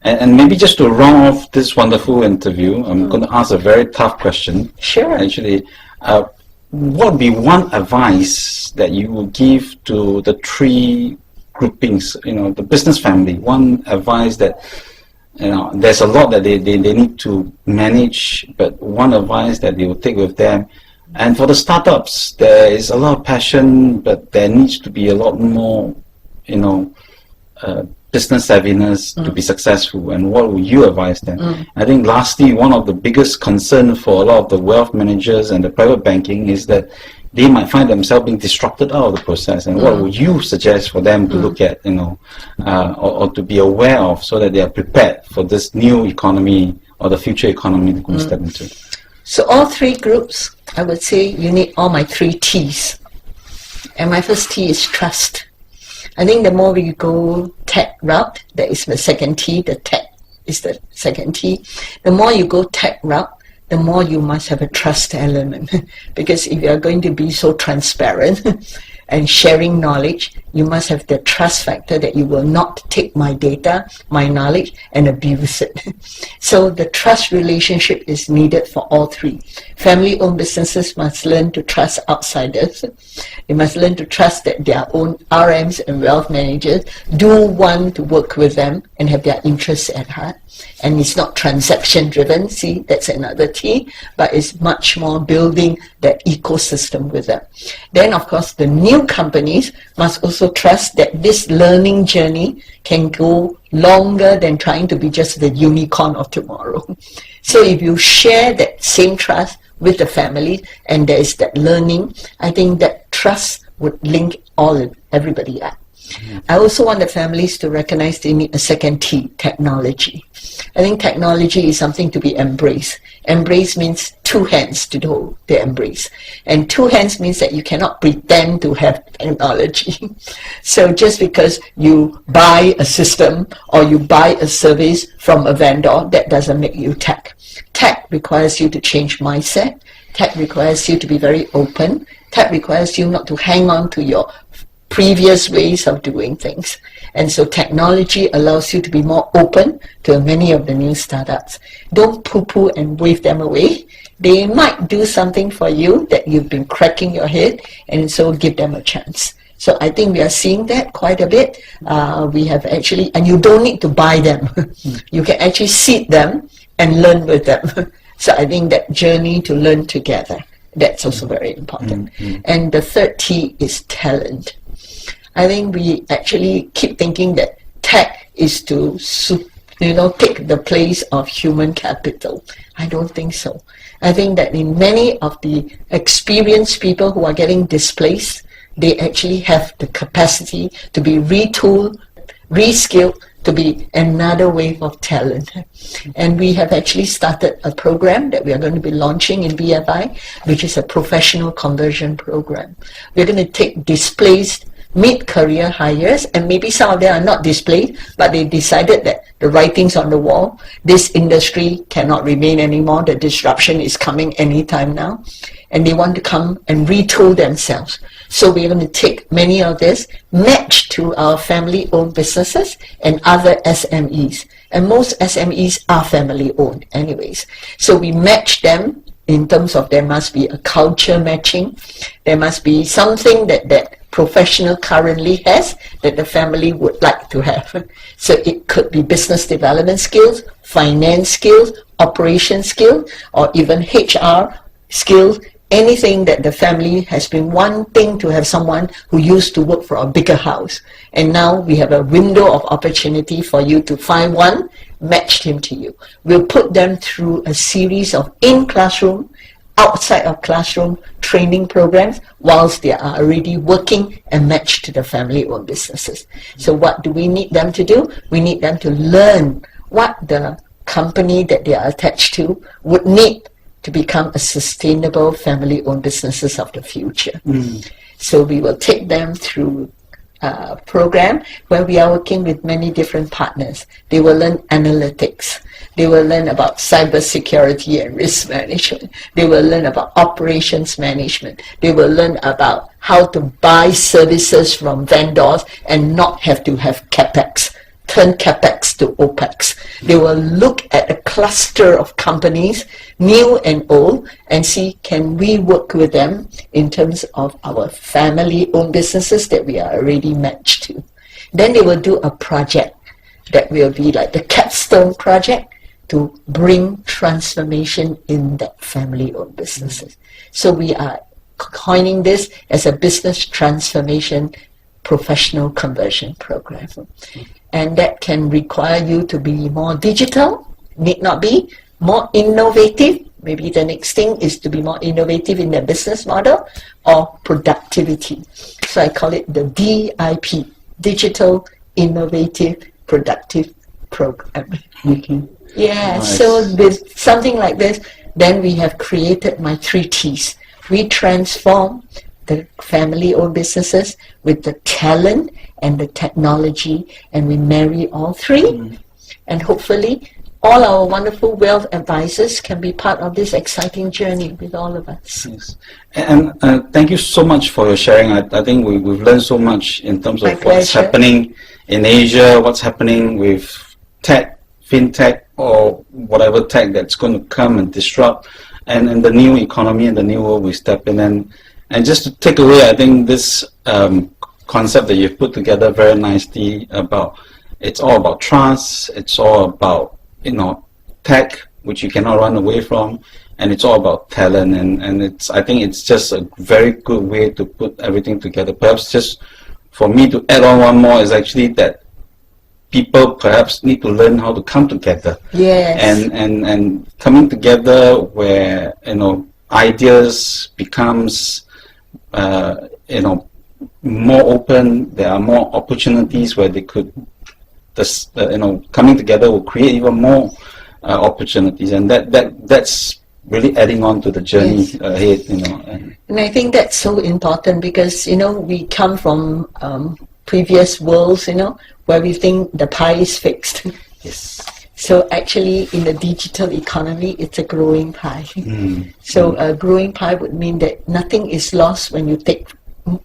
And maybe just to round off this wonderful interview, I'm going to ask a very tough question. Sure. Actually, what would be one advice that you would give to the three groupings, the business family? One advice that, there's a lot that they need to manage, but one advice that they will take with them. And for the startups, there is a lot of passion, but there needs to be a lot more, business savviness to be successful. And what would you advise them? I think lastly, one of the biggest concerns for a lot of the wealth managers and the private banking is that they might find themselves being disrupted out of the process. And what would you suggest for them to look at, or to be aware of, so that they are prepared for this new economy or the future economy they're going to step into? So all three groups, I would say you need all my 3 T's. And my first T is trust. I think the more we go tech route, that is the second T, the tech is the second T. The more you go tech route, the more you must have a trust element. Because if you are going to be so transparent and sharing knowledge, you must have the trust factor that you will not take my data, my knowledge, and abuse it. So the trust relationship is needed for all three. Family-owned businesses must learn to trust outsiders. They must learn to trust that their own RMs and wealth managers do want to work with them and have their interests at heart. And it's not transaction driven, see, that's another T, but it's much more building that ecosystem with them. Then of course the new companies must also trust that this learning journey can go longer than trying to be just the unicorn of tomorrow. So if you share that same trust with the family and there is that learning, I think that trust would link everybody up. I also want the families to recognize they need a second T, technology. I think technology is something to be embraced. Embrace means 2 hands to hold the embrace. And 2 hands means that you cannot pretend to have technology. So just because you buy a system or you buy a service from a vendor, that doesn't make you tech. Tech requires you to change mindset. Tech requires you to be very open. Tech requires you not to hang on to your previous ways of doing things. And so technology allows you to be more open to many of the new startups. Don't poo-poo and wave them away. They might do something for you that you've been cracking your head, and so give them a chance. So I think we are seeing that quite a bit. We have actually, and you don't need to buy them. You can actually seed them and learn with them. So I think that journey to learn together, that's also very important. And the third T is talent. I think we actually keep thinking that tech is to take the place of human capital. I don't think so. I think that in many of the experienced people who are getting displaced, they actually have the capacity to be retooled, reskilled, to be another wave of talent. And we have actually started a program that we are going to be launching in BFI, which is a professional conversion program. We're going to take displaced mid-career hires, and maybe some of them are not displaced, but they decided that the writing's on the wall, this industry cannot remain anymore, the disruption is coming anytime now, and they want to come and retool themselves. So we're going to take many of this, match to our family-owned businesses and other SMEs. And most SMEs are family-owned anyways. So we match them in terms of there must be a culture matching, there must be something that professional currently has that the family would like to have. So it could be business development skills, finance skills, operation skills, or even HR skills, anything that the family has been wanting to have someone who used to work for a bigger house. And now we have a window of opportunity for you to find one, match him to you. We'll put them through a series of in-classroom, outside of classroom training programs whilst they are already working and matched to the family-owned businesses. So what do we need them to do? We need them to learn what the company that they are attached to would need to become a sustainable family-owned businesses of the future. So we will take them through a program where we are working with many different partners. They will learn analytics. They will learn about cyber security and risk management. They will learn about operations management. They will learn about how to buy services from vendors and not have to have capex turn capex to opex. They will look at a cluster of companies, new and old, and see, can we work with them in terms of our family-owned businesses that we are already matched to. Then they will do a project that will be like the capstone project to bring transformation in that family-owned businesses. So we are coining this as a business transformation professional conversion program. And that can require you to be more digital, need not be, more innovative. Maybe the next thing is to be more innovative in the business model, or productivity. So I call it the DIP, Digital Innovative Productive Program. Yeah, Nice. so with something like this, then we have created my 3 T's. We transform the family-owned businesses with the talent and the technology, and we marry all 3. And hopefully, all our wonderful wealth advisors can be part of this exciting journey with all of us. Yes. And thank you so much for your sharing. I think we've learned so much in terms of My what's pleasure. happening in Asia, what's happening with tech, FinTech, or whatever tech that's going to come and disrupt, and the new economy and the new world we step in. And just to take away, I think this concept that you've put together very nicely about, it's all about trust, it's all about, tech, which you cannot run away from, and it's all about talent, and I think it's just a very good way to put everything together. Perhaps just for me to add on one more is actually that people perhaps need to learn how to come together. Yes. And coming together where, ideas becomes, more open, there are more opportunities where they could, coming together will create even more opportunities, and that's really adding on to the journey Yes. ahead, And I think that's so important because, we come from previous worlds, where we think the pie is fixed. Yes. So actually, in the digital economy, it's a growing pie. So a growing pie would mean that nothing is lost when you take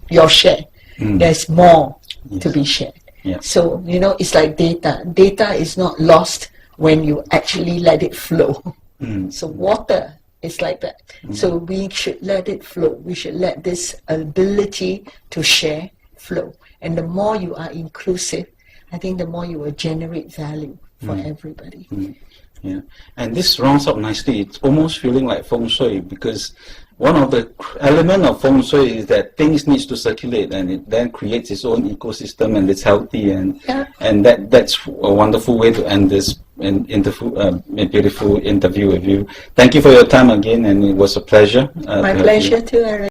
your share. There's more to be shared. Yeah. So, it's like data. Data is not lost when you actually let it flow. So water is like that. So we should let it flow. We should let this ability to share flow. And the more you are inclusive, I think the more you will generate value for everybody. Yeah, and this rounds up nicely. It's almost feeling like feng shui, because one of the element of feng shui is that things needs to circulate, and it then creates its own ecosystem, and it's healthy, and that's a wonderful way to end this a beautiful interview with you. Thank you for your time again, and it was a pleasure. My pleasure too, Aaron.